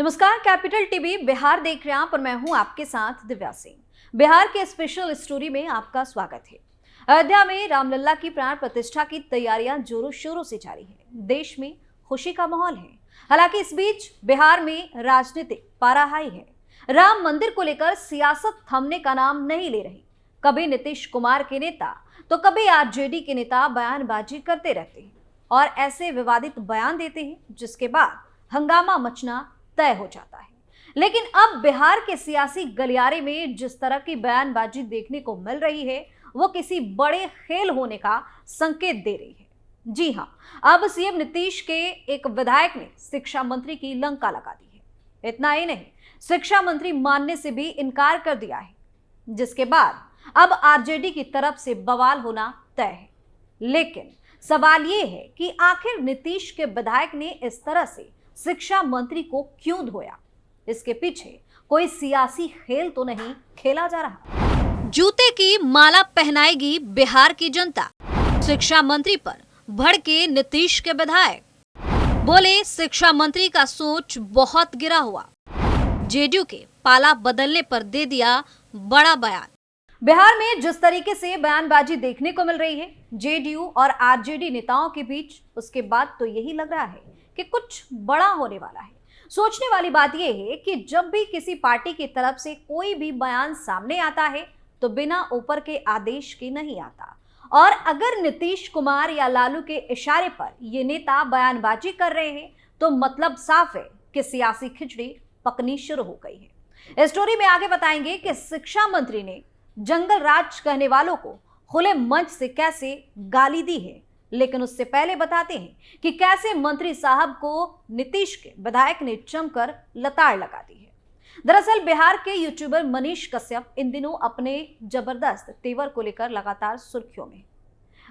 नमस्कार, capital TV Bihar देख रहे हैं आप और मैं हूं आपके साथ दिव्या सिंह। बिहार के स्पेशल स्टोरी में आपका स्वागत है। अयोध्या में रामलला की प्राण प्रतिष्ठा की तैयारियां जोरों शोरों से जारी है। देश में खुशी का माहौल है। हालांकि इस बीच बिहार में राजनीतिक पारा हाई है। राम मंदिर को लेकर सियासत थमने का नाम नहीं ले रही। कभी नीतीश कुमार के नेता तो कभी आरजेडी के नेता बयानबाजी करते रहते हैं और ऐसे विवादित बयान देते हैं जिसके बाद हंगामा मचना तय हो जाता है। लेकिन अब बिहार के सियासी गलियारे में जिस तरह की बयानबाजी देखने को मिल रही है वो किसी बड़े खेल होने का संकेत दे रही है। जी हां, अब सीएम नीतीश के एक विधायक ने शिक्षा मंत्री की लंका लगा दी है। इतना ही नहीं, शिक्षा मंत्री मानने से भी इनकार कर दिया है, जिसके बाद अब आरजेडी की तरफ से बवाल होना तय है। लेकिन सवाल यह है कि आखिर नीतीश के विधायक ने इस तरह से शिक्षा मंत्री को क्यों धोया? इसके पीछे कोई सियासी खेल तो नहीं खेला जा रहा। जूते की माला पहनाएगी बिहार की जनता, शिक्षा मंत्री पर भड़के नीतीश के विधायक। बोले शिक्षा मंत्री का सोच बहुत गिरा हुआ, जेडीयू के पाला बदलने पर दे दिया बड़ा बयान। बिहार में जिस तरीके से बयानबाजी देखने को मिल रही है जेडीयू और आरजेडी नेताओं के बीच, उसके बाद तो यही लग रहा है कि कुछ बड़ा होने वाला है। सोचने वाली बात यह है कि जब भी किसी पार्टी की तरफ से कोई भी बयान सामने आता है तो बिना ऊपर के आदेश के नहीं आता, और अगर नीतीश कुमार या लालू के इशारे पर ये नेता बयानबाजी कर रहे हैं तो मतलब साफ है कि सियासी खिचड़ी पकनी शुरू हो गई है। इस स्टोरी में आगे बताएंगे कि शिक्षा मंत्री ने जंगल राज कहने वालों को खुले मंच से कैसे गाली दी है। लेकिन उससे पहले बताते हैं कि कैसे मंत्री साहब को नीतीश के विधायक ने जमकर लताड़ लगा दी है। दरअसल बिहार के यूट्यूबर मनीष कश्यप इन दिनों अपने जबरदस्त तेवर को लेकर लगातार सुर्खियों में।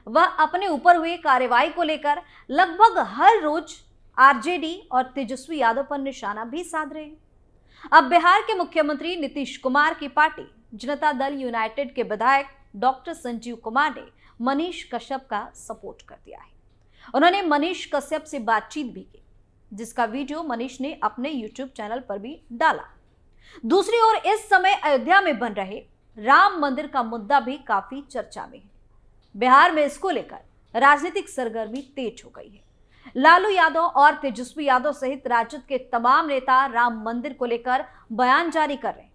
वह अपने ऊपर हुई कार्रवाई को लेकर लगभग हर रोज आरजेडी और तेजस्वी यादव पर निशाना भी साध रहे हैं। अब बिहार के मुख्यमंत्री नीतीश कुमार की पार्टी जनता दल यूनाइटेड के विधायक डॉक्टर संजीव कुमार ने मनीष कश्यप का सपोर्ट कर दिया है। उन्होंने मनीष कश्यप से बातचीत भी की, जिसका वीडियो मनीष ने अपने यूट्यूब चैनल पर भी डाला। दूसरी ओर इस समय अयोध्या में बन रहे राम मंदिर का मुद्दा भी काफी चर्चा में है। बिहार में इसको लेकर राजनीतिक सरगर्मी तेज हो गई है। लालू यादव और तेजस्वी यादव सहित राजद के तमाम नेता राम मंदिर को लेकर बयान जारी कर रहे हैं।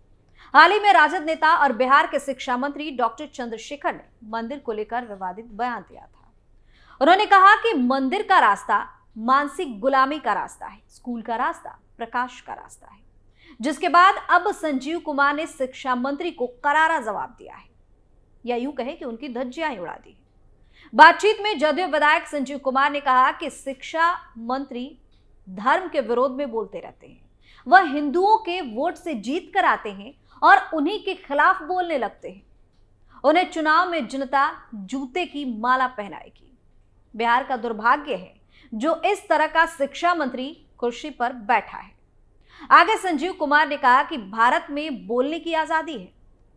हाल ही में राजद नेता और बिहार के शिक्षा मंत्री डॉक्टर चंद्रशेखर ने मंदिर को लेकर विवादित बयान दिया था। उन्होंने कहा कि मंदिर का रास्ता मानसिक गुलामी का रास्ता है, स्कूल का रास्ता प्रकाश का रास्ता है। जिसके बाद अब संजीव कुमार ने शिक्षा मंत्री को करारा जवाब दिया है, या यूं कहें कि उनकी धज्जियां उड़ा दी। बातचीत में जदयू विधायक संजीव कुमार ने कहा कि शिक्षा मंत्री धर्म के विरोध में बोलते रहते हैं। वह हिंदुओं के वोट से जीत कर आते हैं और उन्हीं के खिलाफ बोलने लगते हैं। उन्हें चुनाव में जनता जूते की माला पहनाएगी। बिहार का दुर्भाग्य है जो इस तरह का शिक्षा मंत्री कुर्सी पर बैठा है। आगे संजीव कुमार ने कहा कि भारत में बोलने की आजादी है,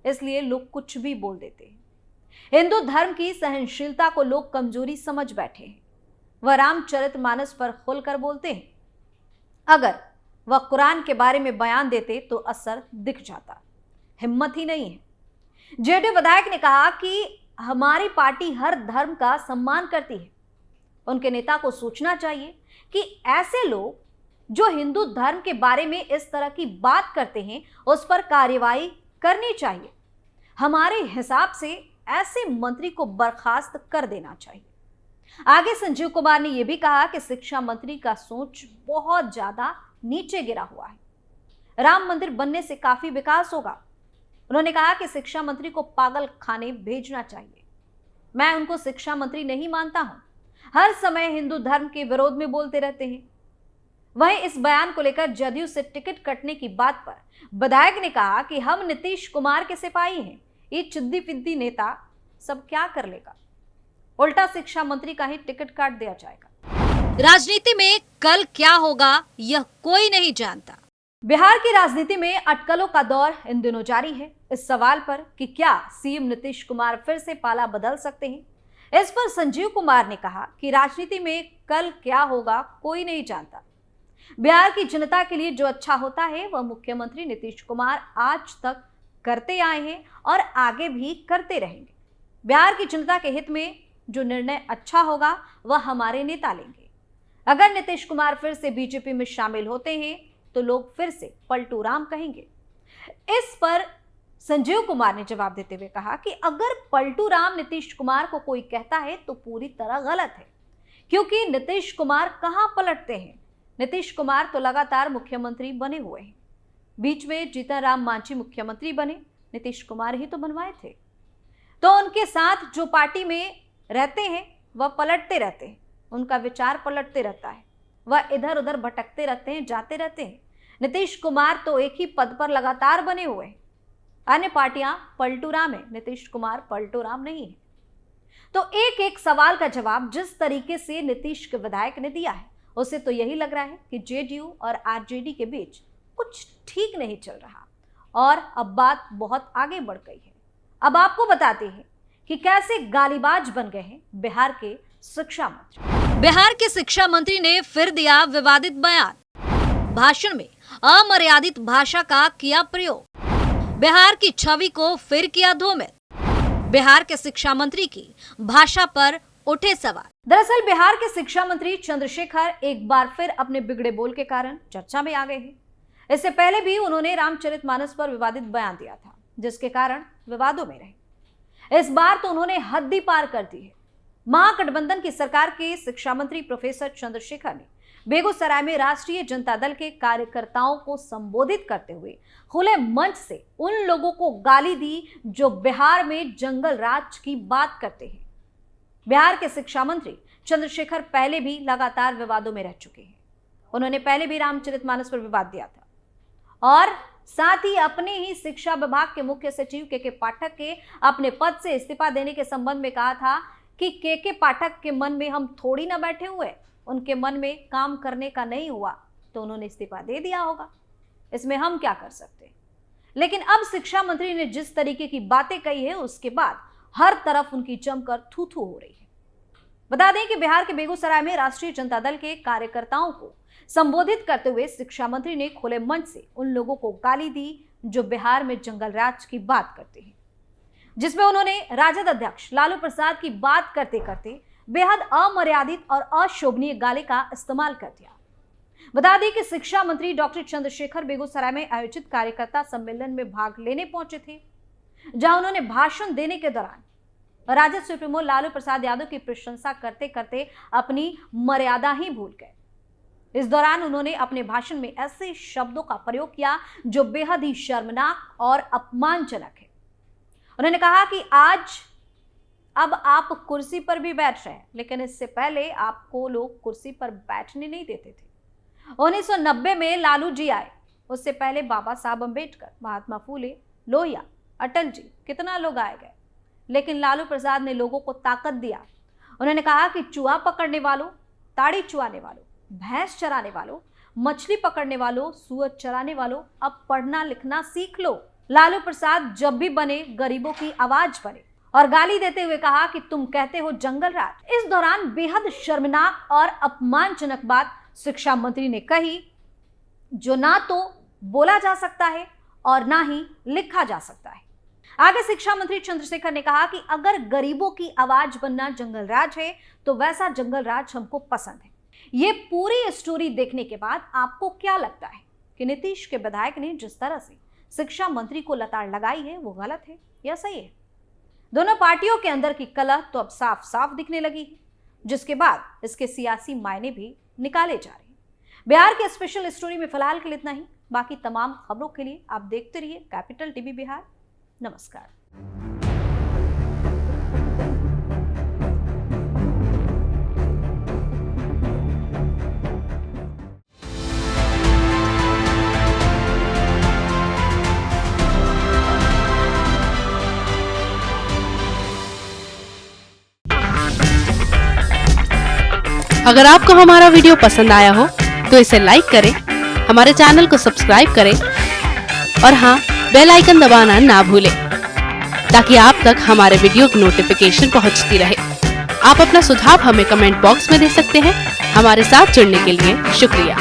इसलिए लोग कुछ भी बोल देते हैं। हिंदू धर्म की सहनशीलता को लोग कमजोरी समझ बैठे हैं। वह रामचरितमानस पर खुलकर बोलते हैं। अगर वह कुरान के बारे में बयान देते तो असर दिख जाता। हिम्मत ही नहीं है। जेडीयू विधायक ने कहा कि हमारी पार्टी हर धर्म का सम्मान करती है। उनके नेता को सोचना चाहिए कि ऐसे लोग जो हिंदू धर्म के बारे में इस तरह की बात करते हैं उस पर कार्रवाई करनी चाहिए। हमारे हिसाब से ऐसे मंत्री को बर्खास्त कर देना चाहिए। आगे संजीव कुमार ने यह भी कहा कि शिक्षा मंत्री का सोच बहुत ज्यादा नीचे गिरा हुआ है। राम मंदिर बनने से काफी विकास होगा। उन्होंने कहा कि शिक्षा मंत्री को पागल खाने भेजना चाहिए। मैं उनको शिक्षा मंत्री नहीं मानता हूं, हर समय हिंदू धर्म के विरोध में बोलते रहते हैं। वहीं इस बयान को लेकर जदयू से टिकट कटने की बात पर विधायक ने कहा कि हम नीतीश कुमार के सिपाही हैं, ये चिद्दी फिद्दी नेता सब क्या कर लेगा, उल्टा शिक्षा मंत्री का ही टिकट काट दिया जाएगा। राजनीति में कल क्या होगा यह कोई नहीं जानता। बिहार की राजनीति में अटकलों का दौर इन दिनों जारी है। इस सवाल पर कि क्या सीएम नीतीश कुमार फिर से पाला बदल सकते हैं, इस पर संजीव कुमार ने कहा कि राजनीति में कल क्या होगा कोई नहीं जानता। बिहार की जनता के लिए जो अच्छा होता है वह मुख्यमंत्री नीतीश कुमार आज तक करते आए हैं और आगे भी करते रहेंगे। बिहार की जनता के हित में जो निर्णय अच्छा होगा वह हमारे नेता लेंगे। अगर नीतीश कुमार फिर से बीजेपी में शामिल होते हैं तो लोग फिर से पलटू राम कहेंगे। इस पर संजीव कुमार ने जवाब देते हुए कहा कि अगर पलटू राम नीतीश कुमार को कोई कहता है तो पूरी तरह गलत है, क्योंकि नीतीश कुमार कहां पलटते हैं। नीतीश कुमार तो लगातार मुख्यमंत्री बने हुए हैं। बीच में जीतन राम मांझी मुख्यमंत्री बने, नीतीश कुमार ही तो बनवाए थे। तो उनके साथ जो पार्टी में रहते हैं वह पलटते रहते हैं, उनका विचार पलटते रहता है, वह इधर उधर भटकते रहते हैं, जाते रहते हैं। नीतीश कुमार तो एक ही पद पर लगातार बने हुए हैं। अन्य पार्टियां पलटू राम है, नीतीश कुमार पलटू राम नहीं है। तो एक एक सवाल का जवाब जिस तरीके से नीतीश के विधायक ने दिया है, उसे तो यही लग रहा है कि जेडीयू और आरजेडी के बीच कुछ ठीक नहीं चल रहा और अब बात बहुत आगे बढ़ गई है। अब आपको बताते हैं कि कैसे गालीबाज बन गए हैं बिहार के शिक्षा मंत्री। बिहार के शिक्षा मंत्री ने फिर दिया विवादित बयान। भाषण में अमर्यादित भाषा का किया प्रयोग। बिहार की छवि को फिर किया धूमिल। बिहार के शिक्षा मंत्री की भाषा पर उठे सवाल। दरअसल बिहार के शिक्षा मंत्री चंद्रशेखर एक बार फिर अपने बिगड़े बोल के कारण चर्चा में आ गए हैं। इससे पहले भी उन्होंने रामचरितमानस पर विवादित बयान दिया था, जिसके कारण विवादों में रहे। इस बार तो उन्होंने हद ही पार कर दी है। महागठबंधन की सरकार के शिक्षा मंत्री प्रोफेसर चंद्रशेखर ने बेगूसराय में राष्ट्रीय जनता दल के कार्यकर्ताओं को संबोधित करते हुए खुले मंच से उन लोगों को गाली दी जो बिहार में जंगल राज की बात करते हैं। बिहार के शिक्षा मंत्री चंद्रशेखर पहले भी लगातार विवादों में रह चुके हैं। उन्होंने पहले भी रामचरितमानस पर विवाद दिया था और साथ ही अपने ही शिक्षा विभाग के मुख्य सचिव के पाठक के अपने पद से इस्तीफा देने के संबंध में कहा था कि के पाठक के मन में हम थोड़ी ना बैठे हुए, उनके मन में काम करने का नहीं हुआ तो उन्होंने इस्तीफा दे दिया होगा, इसमें हम क्या कर सकते हैं। लेकिन अब शिक्षा मंत्री ने जिस तरीके की बातें कही है उसके बाद हर तरफ उनकी जमकर थू थू हो रही है। बता दें कि बिहार के बेगूसराय में राष्ट्रीय जनता दल के कार्यकर्ताओं को संबोधित करते हुए शिक्षा मंत्री ने खुले मंच से उन लोगों को गाली दी जो बिहार में जंगल राज की बात करते हैं, जिसमें उन्होंने राजद अध्यक्ष लालू प्रसाद की बात करते करते बेहद अमर्यादित और अशोभनीय गाली का इस्तेमाल कर दिया। बता दें कि शिक्षा मंत्री डॉक्टर चंद्रशेखर बेगूसराय में आयोजित कार्यकर्ता सम्मेलन में भाग लेने पहुंचे थे, जहां उन्होंने भाषण देने के दौरान राजद सुप्रीमो लालू प्रसाद यादव की प्रशंसा करते करते अपनी मर्यादा ही भूल गए। इस दौरान उन्होंने अपने भाषण में ऐसे शब्दों का प्रयोग किया जो बेहद ही शर्मनाक और अपमानजनक है। उन्होंने कहा कि अब आप कुर्सी पर भी बैठ रहे हैं, लेकिन इससे पहले आपको लोग कुर्सी पर बैठने नहीं देते थे। 1990 में लालू जी आए, उससे पहले बाबा साहब अम्बेडकर, महात्मा फूले, लोहिया, अटल जी, कितना लोग आए गए, लेकिन लालू प्रसाद ने लोगों को ताकत दिया। उन्होंने कहा कि चूहा पकड़ने वालों, ताड़ी चुआने वालों, भैंस चराने वालों, मछली पकड़ने वालों, सुअर चराने वालों, अब पढ़ना लिखना सीख लो। लालू प्रसाद जब भी बने गरीबों की आवाज बने और गाली देते हुए कहा कि तुम कहते हो जंगल राज। इस दौरान बेहद शर्मनाक और अपमानजनक बात शिक्षा मंत्री ने कही, जो ना तो बोला जा सकता है और ना ही लिखा जा सकता है। आगे शिक्षा मंत्री चंद्रशेखर ने कहा कि अगर गरीबों की आवाज बनना जंगल राज है तो वैसा जंगल राज हमको पसंद है। ये पूरी स्टोरी देखने के बाद आपको क्या लगता है कि नीतीश के विधायक ने जिस तरह से शिक्षा मंत्री को लताड़ लगाई है वो गलत है या सही है? दोनों पार्टियों के अंदर की कलह तो अब साफ साफ दिखने लगी है, जिसके बाद इसके सियासी मायने भी निकाले जा रहे हैं। बिहार के स्पेशल स्टोरी में फिलहाल के लिए इतना ही। बाकी तमाम खबरों के लिए आप देखते रहिए कैपिटल टीवी बिहार। नमस्कार। अगर आपको हमारा वीडियो पसंद आया हो तो इसे लाइक करें, हमारे चैनल को सब्सक्राइब करें और हाँ, बेल आइकन दबाना ना भूलें ताकि आप तक हमारे वीडियो की नोटिफिकेशन पहुंचती रहे। आप अपना सुझाव हमें कमेंट बॉक्स में दे सकते हैं। हमारे साथ जुड़ने के लिए शुक्रिया।